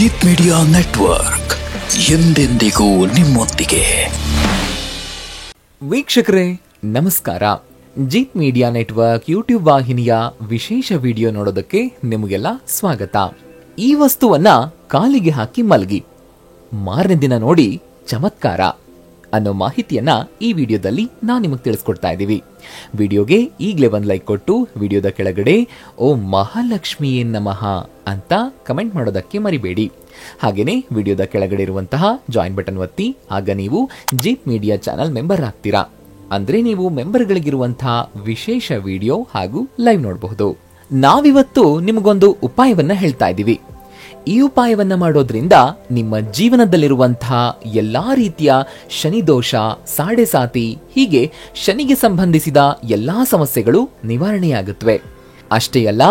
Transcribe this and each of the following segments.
Jeet media network ಎಂದೆಂದಿಗೂ ನಿಮ್ಮೊಂದಿಗೆ. ವೀಕ್ಷಕರೇ ನಮಸ್ಕಾರ. ಜೀತ್ ಮೀಡಿಯಾ ನೆಟ್ವರ್ಕ್ ಯೂಟ್ಯೂಬ್ ವಾಹಿನಿಯ ವಿಶೇಷ ವಿಡಿಯೋ ನೋಡೋದಕ್ಕೆ ನಿಮಗೆಲ್ಲ ಸ್ವಾಗತ. ಈ ವಸ್ತುವನ್ನ ಕಾಲಿಗೆ ಹಾಕಿ ಮಲಗಿ, ಮಾರನೇ ದಿನ ನೋಡಿ ಚಮತ್ಕಾರ ಅನ್ನೋ ಮಾಹಿತಿಯನ್ನ ಈ ವಿಡಿಯೋದಲ್ಲಿ ನಾವು ನಿಮಗೆ ತಿಳಿಸ್ಕೊಡ್ತಾ ಇದ್ದೀವಿ. ವಿಡಿಯೋಗೆ ಈಗಲೇ ಒಂದು ಲೈಕ್ ಕೊಟ್ಟು ವಿಡಿಯೋದ ಕೆಳಗಡೆ ಓಂ ಮಹಾಲಕ್ಷ್ಮೀ ನಮಃ ಅಂತ ಕಮೆಂಟ್ ಮಾಡೋದಕ್ಕೆ ಮರಿಬೇಡಿ. ಹಾಗೇನೆ ವಿಡಿಯೋದ ಕೆಳಗಡೆ ಇರುವಂತಹ ಜಾಯಿನ್ ಬಟನ್ ಒತ್ತಿ, ಆಗ ನೀವು ಜೀತ್ ಮೀಡಿಯಾ ಚಾನಲ್ ಮೆಂಬರ್ ಆಗ್ತೀರಾ. ಅಂದ್ರೆ ನೀವು ಮೆಂಬರ್ಗಳಿಗಿರುವಂತಹ ವಿಶೇಷ ವಿಡಿಯೋ ಹಾಗೂ ಲೈವ್ ನೋಡಬಹುದು. ನಾವಿವತ್ತು ನಿಮಗೊಂದು ಉಪಾಯವನ್ನ ಹೇಳ್ತಾ ಇದ್ದೀವಿ. ಈ ಉಪಾಯವನ್ನ ಮಾಡೋದ್ರಿಂದ ನಿಮ್ಮ ಜೀವನದಲ್ಲಿರುವಂತಹ ಎಲ್ಲಾ ರೀತಿಯ ಶನಿದೋಷ, ಸಾಡೆ ಸಾತಿ, ಹೀಗೆ ಶನಿಗೆ ಸಂಬಂಧಿಸಿದ ಎಲ್ಲಾ ಸಮಸ್ಯೆಗಳು ನಿವಾರಣೆಯಾಗುತ್ತವೆ. ಅಷ್ಟೇ ಅಲ್ಲ,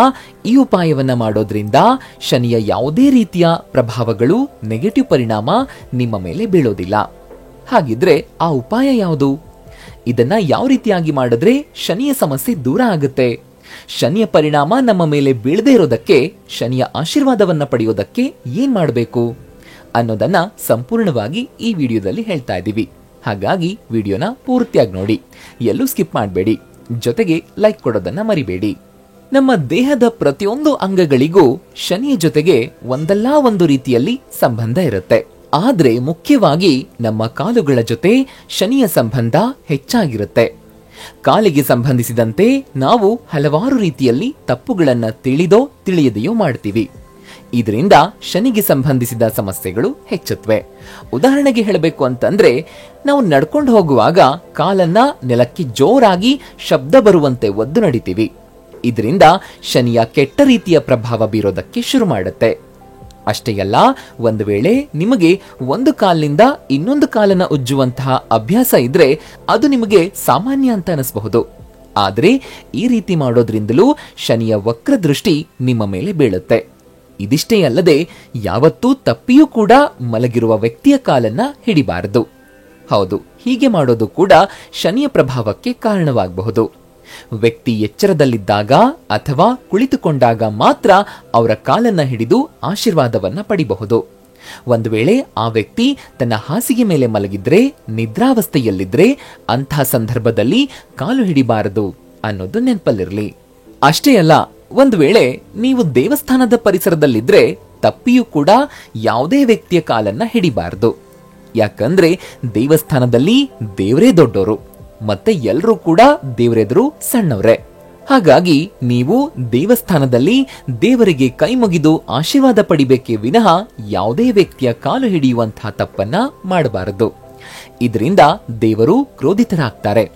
ಈ ಉಪಾಯವನ್ನ ಮಾಡೋದ್ರಿಂದ ಶನಿಯ ಯಾವುದೇ ರೀತಿಯ ಪ್ರಭಾವಗಳು, ನೆಗೆಟಿವ್ ಪರಿಣಾಮ ನಿಮ್ಮ ಮೇಲೆ ಬೀಳೋದಿಲ್ಲ. ಹಾಗಿದ್ರೆ ಆ ಉಪಾಯ ಯಾವುದು? ಇದನ್ನ ಯಾವ ರೀತಿಯಾಗಿ ಮಾಡಿದ್ರೆ ಶನಿಯ ಸಮಸ್ಯೆ ದೂರ ಆಗುತ್ತೆ? ಶನಿಯ ಪರಿಣಾಮ ನಮ್ಮ ಮೇಲೆ ಬೀಳದೇ ಇರೋದಕ್ಕೆ, ಶನಿಯ ಆಶೀರ್ವಾದವನ್ನ ಪಡೆಯೋದಕ್ಕೆ ಏನ್ ಮಾಡಬೇಕು ಅನ್ನೋದನ್ನ ಸಂಪೂರ್ಣವಾಗಿ ಈ ವಿಡಿಯೋದಲ್ಲಿ ಹೇಳ್ತಾ ಇದ್ದೀವಿ. ಹಾಗಾಗಿ ವಿಡಿಯೋನ ಪೂರ್ತಿಯಾಗಿ ನೋಡಿ, ಎಲ್ಲೂ ಸ್ಕಿಪ್ ಮಾಡಬೇಡಿ. ಜೊತೆಗೆ ಲೈಕ್ ಕೊಡೋದನ್ನ ಮರಿಬೇಡಿ. ನಮ್ಮ ದೇಹದ ಪ್ರತಿಯೊಂದು ಅಂಗಗಳಿಗೂ ಶನಿಯ ಜೊತೆಗೆ ಒಂದಲ್ಲ ಒಂದು ರೀತಿಯಲ್ಲಿ ಸಂಬಂಧ ಇರುತ್ತೆ. ಆದ್ರೆ ಮುಖ್ಯವಾಗಿ ನಮ್ಮ ಕಾಲುಗಳ ಜೊತೆ ಶನಿಯ ಸಂಬಂಧ ಹೆಚ್ಚಾಗಿರುತ್ತೆ. ಕಾಲಿಗೆ ಸಂಬಂಧಿಸಿದಂತೆ ನಾವು ಹಲವಾರು ರೀತಿಯಲ್ಲಿ ತಪ್ಪುಗಳನ್ನ ತಿಳಿದೋ ತಿಳಿಯದೆಯೋ ಮಾಡ್ತೀವಿ. ಇದರಿಂದ ಶನಿಗೆ ಸಂಬಂಧಿಸಿದ ಸಮಸ್ಯೆಗಳು ಹೆಚ್ಚುತ್ತವೆ. ಉದಾಹರಣೆಗೆ ಹೇಳಬೇಕು ಅಂತಂದ್ರೆ, ನಾವು ನಡ್ಕೊಂಡು ಹೋಗುವಾಗ ಕಾಲನ್ನ ನೆಲಕ್ಕೆ ಜೋರಾಗಿ ಶಬ್ದ ಬರುವಂತೆ ಒದ್ದು ನಡಿತೀವಿ. ಇದರಿಂದ ಶನಿಯ ಕೆಟ್ಟ ರೀತಿಯ ಪ್ರಭಾವ ಬೀರೋದಕ್ಕೆ ಶುರು ಮಾಡುತ್ತೆ. ಅಷ್ಟೇ ಅಲ್ಲ, ಒಂದು ವೇಳೆ ನಿಮಗೆ ಒಂದು ಕಾಲಿನಿಂದ ಇನ್ನೊಂದು ಕಾಲನ್ನ ಉಜ್ಜುವಂತಹ ಅಭ್ಯಾಸ ಇದ್ರೆ ಅದು ನಿಮಗೆ ಸಾಮಾನ್ಯ ಅಂತ ಅನಿಸಬಹುದು. ಆದ್ರೆ ಈ ರೀತಿ ಮಾಡೋದ್ರಿಂದಲೂ ಶನಿಯ ವಕ್ರ ದೃಷ್ಟಿ ನಿಮ್ಮ ಮೇಲೆ ಬೀಳುತ್ತೆ. ಇದಿಷ್ಟೇ ಅಲ್ಲದೆ, ಯಾವತ್ತೂ ತಪ್ಪಿಯೂ ಕೂಡ ಮಲಗಿರುವ ವ್ಯಕ್ತಿಯ ಕಾಲನ್ನ ಹಿಡಿಬಾರದು. ಹೌದು, ಹೀಗೆ ಮಾಡೋದು ಕೂಡ ಶನಿಯ ಪ್ರಭಾವಕ್ಕೆ ಕಾರಣವಾಗಬಹುದು. ವ್ಯಕ್ತಿ ಎಚ್ಚರದಲ್ಲಿದ್ದಾಗ ಅಥವಾ ಕುಳಿತುಕೊಂಡಾಗ ಮಾತ್ರ ಅವರ ಕಾಲನ್ನ ಹಿಡಿದು ಆಶೀರ್ವಾದವನ್ನ ಪಡಿಬಹುದು. ಒಂದು ವೇಳೆ ಆ ವ್ಯಕ್ತಿ ತನ್ನ ಹಾಸಿಗೆ ಮೇಲೆ ಮಲಗಿದ್ರೆ, ನಿದ್ರಾವಸ್ಥೆಯಲ್ಲಿದ್ರೆ, ಅಂತಹ ಸಂದರ್ಭದಲ್ಲಿ ಕಾಲು ಹಿಡಿಬಾರದು ಅನ್ನೋದು ನೆನಪಲ್ಲಿರಲಿ. ಅಷ್ಟೇ ಅಲ್ಲ, ಒಂದು ವೇಳೆ ನೀವು ದೇವಸ್ಥಾನದ ಪರಿಸರದಲ್ಲಿದ್ರೆ ತಪ್ಪಿಯೂ ಕೂಡ ಯಾವುದೇ ವ್ಯಕ್ತಿಯ ಕಾಲನ್ನ ಹಿಡಿಬಾರದು. ಯಾಕಂದ್ರೆ ದೇವಸ್ಥಾನದಲ್ಲಿ ದೇವರೇ ದೊಡ್ಡವರು, ಮತ್ತೆ ಎಲ್ಲರೂ ಕೂಡ ದೇವರೆದುರು ಸಣ್ಣವ್ರೆ. ಹಾಗಾಗಿ ನೀವು ದೇವಸ್ಥಾನದಲ್ಲಿ ದೇವರಿಗೆ ಕೈ ಮುಗಿದು ಆಶೀರ್ವಾದ ಪಡಿಬೇಕೇ ವಿನಃ ಯಾವುದೇ ವ್ಯಕ್ತಿಯ ಕಾಲು ಹಿಡಿಯುವಂತಹ ತಪ್ಪನ್ನ ಮಾಡಬಾರದು. ಇದರಿಂದ ದೇವರು ಕ್ರೋಧಿತರಾಗ್ತಾರೆ.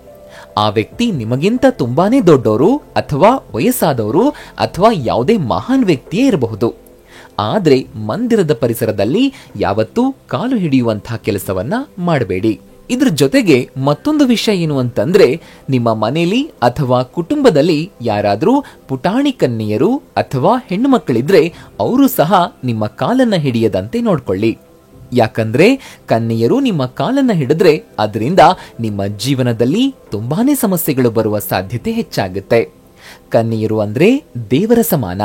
ಆ ವ್ಯಕ್ತಿ ನಿಮಗಿಂತ ತುಂಬಾನೇ ದೊಡ್ಡವರು ಅಥವಾ ವಯಸ್ಸಾದವರು ಅಥವಾ ಯಾವುದೇ ಮಹಾನ್ ವ್ಯಕ್ತಿಯೇ ಇರಬಹುದು. ಆದ್ರೆ ಮಂದಿರದ ಪರಿಸರದಲ್ಲಿ ಯಾವತ್ತೂ ಕಾಲು ಹಿಡಿಯುವಂತಹ ಕೆಲಸವನ್ನ ಮಾಡಬೇಡಿ. ಇದ್ರ ಜೊತೆಗೆ ಮತ್ತೊಂದು ವಿಷಯ ಏನು ಅಂತಂದ್ರೆ, ನಿಮ್ಮ ಮನೆಯಲ್ಲಿ ಅಥವಾ ಕುಟುಂಬದಲ್ಲಿ ಯಾರಾದ್ರೂ ಪುಟಾಣಿ ಕನ್ಯೆಯರು ಅಥವಾ ಹೆಣ್ಣು ಮಕ್ಕಳಿದ್ರೆ ಅವರು ಸಹ ನಿಮ್ಮ ಕಾಲನ್ನ ಹಿಡಿಯದಂತೆ ನೋಡ್ಕೊಳ್ಳಿ. ಯಾಕಂದ್ರೆ ಕನ್ಯೆಯರು ನಿಮ್ಮ ಕಾಲನ್ನ ಹಿಡಿದ್ರೆ ಅದರಿಂದ ನಿಮ್ಮ ಜೀವನದಲ್ಲಿ ತುಂಬಾನೇ ಸಮಸ್ಯೆಗಳು ಬರುವ ಸಾಧ್ಯತೆ ಹೆಚ್ಚಾಗುತ್ತೆ. ಕನ್ಯೆಯರು ಅಂದ್ರೆ ದೇವರ ಸಮಾನ.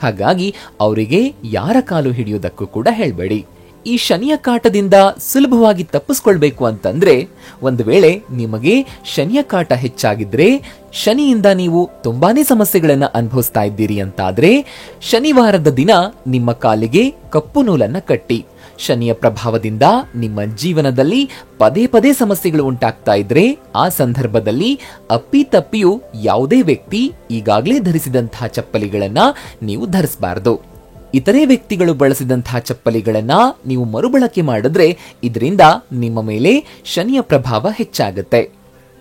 ಹಾಗಾಗಿ ಅವರಿಗೆ ಯಾರ ಕಾಲು ಹಿಡಿಯೋದಕ್ಕೂ ಕೂಡ ಹೇಳ್ಬೇಡಿ. ಈ ಶನಿಯ ಕಾಟದಿಂದ ಸುಲಭವಾಗಿ ತಪ್ಪಿಸ್ಕೊಳ್ಬೇಕು ಅಂತಂದ್ರೆ, ಒಂದು ವೇಳೆ ನಿಮಗೆ ಶನಿಯ ಕಾಟ ಹೆಚ್ಚಾಗಿದ್ರೆ, ಶನಿಯಿಂದ ನೀವು ತುಂಬಾನೇ ಸಮಸ್ಯೆಗಳನ್ನ ಅನುಭವಿಸ್ತಾ ಇದ್ದೀರಿ ಅಂತಾದ್ರೆ, ಶನಿವಾರದ ದಿನ ನಿಮ್ಮ ಕಾಲಿಗೆ ಕಪ್ಪು ನೂಲನ್ನ ಕಟ್ಟಿ, ಶನಿಯ ಪ್ರಭಾವದಿಂದ ನಿಮ್ಮ ಜೀವನದಲ್ಲಿ ಪದೇ ಪದೇ ಸಮಸ್ಯೆಗಳು ಉಂಟಾಗ್ತಾ ಇದ್ರೆ ಆ ಸಂದರ್ಭದಲ್ಲಿ ಅಪ್ಪಿತಪ್ಪಿಯೂ ಯಾವುದೇ ವ್ಯಕ್ತಿ ಈಗಾಗಲೇ ಧರಿಸಿದಂತಹ ಚಪ್ಪಲಿಗಳನ್ನ ನೀವು ಧರಿಸಬಾರದು. ಇತರೆ ವ್ಯಕ್ತಿಗಳು ಬಳಸಿದಂತಹ ಚಪ್ಪಲಿಗಳನ್ನ ನೀವು ಮರುಬಳಕೆ ಮಾಡಿದ್ರೆ ಇದರಿಂದ ನಿಮ್ಮ ಮೇಲೆ ಶನಿಯ ಪ್ರಭಾವ ಹೆಚ್ಚಾಗುತ್ತೆ.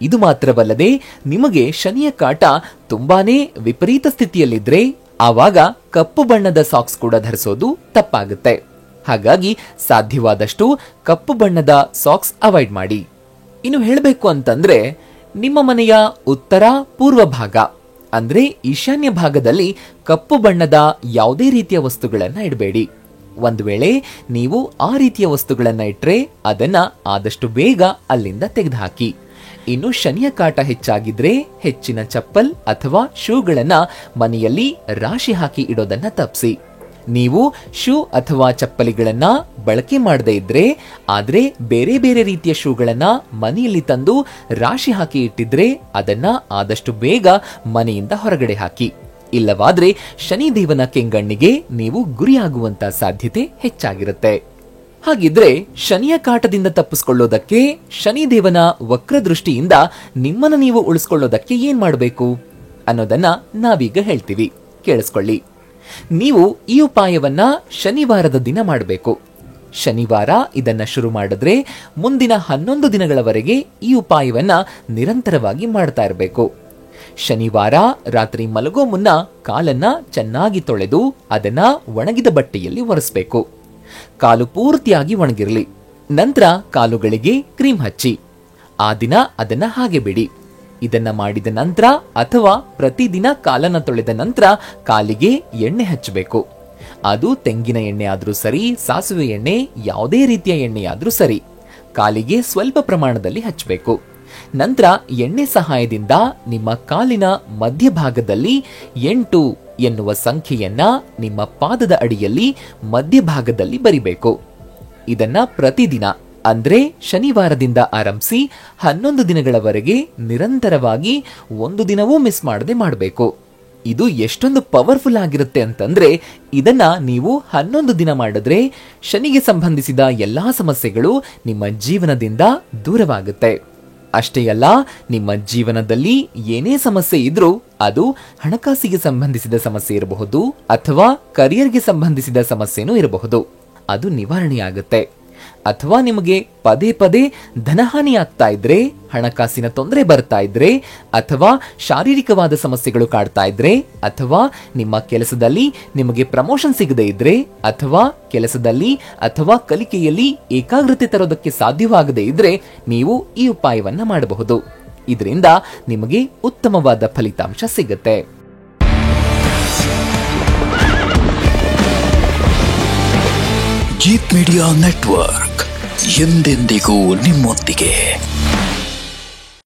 ಇದು ಮಾತ್ರವಲ್ಲದೆ, ನಿಮಗೆ ಶನಿಯ ಕಾಟ ತುಂಬಾನೇ ವಿಪರೀತ ಸ್ಥಿತಿಯಲ್ಲಿದ್ರೆ ಆವಾಗ ಕಪ್ಪು ಬಣ್ಣದ ಸಾಕ್ಸ್ ಕೂಡ ಧರಿಸೋದು ತಪ್ಪಾಗುತ್ತೆ. ಹಾಗಾಗಿ ಸಾಧ್ಯವಾದಷ್ಟು ಕಪ್ಪು ಬಣ್ಣದ ಸಾಕ್ಸ್ ಅವಾಯ್ಡ್ ಮಾಡಿ. ಇನ್ನು ಹೇಳಬೇಕು ಅಂತಂದ್ರೆ, ನಿಮ್ಮ ಮನೆಯ ಉತ್ತರ ಪೂರ್ವ ಭಾಗ ಅಂದ್ರೆ ಈಶಾನ್ಯ ಭಾಗದಲ್ಲಿ ಕಪ್ಪು ಬಣ್ಣದ ಯಾವುದೇ ರೀತಿಯ ವಸ್ತುಗಳನ್ನ ಇಡಬೇಡಿ. ಒಂದು ವೇಳೆ ನೀವು ಆ ರೀತಿಯ ವಸ್ತುಗಳನ್ನ ಇಟ್ರೆ ಅದನ್ನ ಆದಷ್ಟು ಬೇಗ ಅಲ್ಲಿಂದ ತೆಗೆದುಹಾಕಿ. ಇನ್ನು ಶನಿಯ ಕಾಟ ಹೆಚ್ಚಾಗಿದ್ರೆ ಹೆಚ್ಚಿನ ಚಪ್ಪಲ್ ಅಥವಾ ಶೂಗಳನ್ನ ಮನೆಯಲ್ಲಿ ರಾಶಿ ಹಾಕಿ ಇಡೋದನ್ನ ತಪ್ಪಿಸಿ. ನೀವು ಶೂ ಅಥವಾ ಚಪ್ಪಲಿಗಳನ್ನ ಬಳಕೆ ಮಾಡದೇ ಇದ್ರೆ, ಆದ್ರೆ ಬೇರೆ ಬೇರೆ ರೀತಿಯ ಶೂಗಳನ್ನ ಮನೆಯಲ್ಲಿ ತಂದು ರಾಶಿ ಹಾಕಿ ಇಟ್ಟಿದ್ರೆ ಅದನ್ನ ಆದಷ್ಟು ಬೇಗ ಮನೆಯಿಂದ ಹೊರಗಡೆ ಹಾಕಿ. ಇಲ್ಲವಾದ್ರೆ ಶನಿದೇವನ ಕೆಂಗಣ್ಣಿಗೆ ನೀವು ಗುರಿಯಾಗುವಂತ ಸಾಧ್ಯತೆ ಹೆಚ್ಚಾಗಿರುತ್ತೆ. ಹಾಗಿದ್ರೆ ಶನಿಯ ಕಾಟದಿಂದ ತಪ್ಪಿಸ್ಕೊಳ್ಳೋದಕ್ಕೆ, ಶನಿದೇವನ ವಕ್ರದೃಷ್ಟಿಯಿಂದ ನಿಮ್ಮನ್ನ ನೀವು ಉಳಿಸ್ಕೊಳ್ಳೋದಕ್ಕೆ ಏನ್ ಮಾಡಬೇಕು ಅನ್ನೋದನ್ನ ನಾವೀಗ ಹೇಳ್ತೀವಿ, ಕೇಳಿಸ್ಕೊಳ್ಳಿ. ನೀವು ಈ ಉಪಾಯವನ್ನ ಶನಿವಾರದ ದಿನ ಮಾಡಬೇಕು. ಶನಿವಾರ ಇದನ್ನ ಶುರು ಮಾಡಿದ್ರೆ ಮುಂದಿನ 11 ದಿನಗಳವರೆಗೆ ಈ ಉಪಾಯವನ್ನ ನಿರಂತರವಾಗಿ ಮಾಡ್ತಾ ಇರಬೇಕು. ಶನಿವಾರ ರಾತ್ರಿ ಮಲಗೋ ಮುನ್ನ ಕಾಲನ್ನ ಚೆನ್ನಾಗಿ ತೊಳೆದು ಅದನ್ನ ಒಣಗಿದ ಬಟ್ಟೆಯಲ್ಲಿ ಒರೆಸ್ಬೇಕು. ಕಾಲು ಪೂರ್ತಿಯಾಗಿ ಒಣಗಿರಲಿ. ನಂತರ ಕಾಲುಗಳಿಗೆ ಕ್ರೀಮ್ ಹಚ್ಚಿ ಆ ದಿನ ಅದನ್ನ ಹಾಗೆ ಬಿಡಿ. ಇದನ್ನ ಮಾಡಿದ ನಂತರ ಅಥವಾ ಪ್ರತಿದಿನ ಕಾಲನ್ನ ತೊಳೆದ ನಂತರ ಕಾಲಿಗೆ ಎಣ್ಣೆ ಹಚ್ಚಬೇಕು. ಅದು ತೆಂಗಿನ ಎಣ್ಣೆ ಆದ್ರೂ ಸರಿ, ಸಾಸಿವೆ ಎಣ್ಣೆ, ಯಾವುದೇ ರೀತಿಯ ಎಣ್ಣೆಯಾದ್ರೂ ಸರಿ, ಕಾಲಿಗೆ ಸ್ವಲ್ಪ ಪ್ರಮಾಣದಲ್ಲಿ ಹಚ್ಚಬೇಕು. ನಂತರ ಎಣ್ಣೆ ಸಹಾಯದಿಂದ ನಿಮ್ಮ ಕಾಲಿನ ಮಧ್ಯಭಾಗದಲ್ಲಿ 8 ಎನ್ನುವ ಸಂಖ್ಯೆಯನ್ನ ನಿಮ್ಮ ಪಾದದ ಅಡಿಯಲ್ಲಿ ಮಧ್ಯಭಾಗದಲ್ಲಿ ಬರಿಬೇಕು. ಇದನ್ನ ಪ್ರತಿದಿನ ಅಂದ್ರೆ ಶನಿವಾರದಿಂದ ಆರಂಭಿಸಿ 11 ದಿನಗಳವರೆಗೆ ನಿರಂತರವಾಗಿ ಒಂದು ದಿನವೂ ಮಿಸ್ ಮಾಡದೆ ಮಾಡಬೇಕು. ಇದು ಎಷ್ಟೊಂದು ಪವರ್ಫುಲ್ ಆಗಿರುತ್ತೆ ಅಂತಂದ್ರೆ, ಇದನ್ನ ನೀವು 11 ದಿನ ಮಾಡಿದ್ರೆ ಶನಿಗೆ ಸಂಬಂಧಿಸಿದ ಎಲ್ಲಾ ಸಮಸ್ಯೆಗಳು ನಿಮ್ಮ ಜೀವನದಿಂದ ದೂರವಾಗುತ್ತೆ. ಅಷ್ಟೇ ಅಲ್ಲ, ನಿಮ್ಮ ಜೀವನದಲ್ಲಿ ಏನೇ ಸಮಸ್ಯೆ ಇದ್ರೂ, ಅದು ಹಣಕಾಸಿಗೆ ಸಂಬಂಧಿಸಿದ ಸಮಸ್ಯೆ ಇರಬಹುದು ಅಥವಾ ಕರಿಯರ್ಗೆ ಸಂಬಂಧಿಸಿದ ಸಮಸ್ಯೆನೂ ಇರಬಹುದು, ಅದು ನಿವಾರಣೆಯಾಗುತ್ತೆ. ಅಥವಾ ನಿಮಗೆ ಪದೇ ಪದೇ ಧನಹಾನಿ ಆಗ್ತಾ ಇದ್ರೆ, ಹಣಕಾಸಿನ ತೊಂದರೆ ಬರ್ತಾ ಇದ್ರೆ, ಅಥವಾ ಶಾರೀರಿಕವಾದ ಸಮಸ್ಯೆಗಳು ಕಾಡ್ತಾ ಇದ್ರೆ, ಅಥವಾ ನಿಮ್ಮ ಕೆಲಸದಲ್ಲಿ ನಿಮಗೆ ಪ್ರಮೋಷನ್ ಸಿಗದೇ ಇದ್ರೆ, ಅಥವಾ ಕೆಲಸದಲ್ಲಿ ಅಥವಾ ಕಲಿಕೆಯಲ್ಲಿ ಏಕಾಗ್ರತೆ ತರೋದಕ್ಕೆ ಸಾಧ್ಯವಾಗದೇ ಇದ್ರೆ ನೀವು ಈ ಉಪಾಯವನ್ನ ಮಾಡಬಹುದು. ಇದರಿಂದ ನಿಮಗೆ ಉತ್ತಮವಾದ ಫಲಿತಾಂಶ ಸಿಗುತ್ತೆ. ಜೀತ್ ಮೀಡಿಯಾ ನೆಟ್ವರ್ಕ್ ಎಂದೆಂದಿಗೂ ನಿಮ್ಮೊಂದಿಗೆ.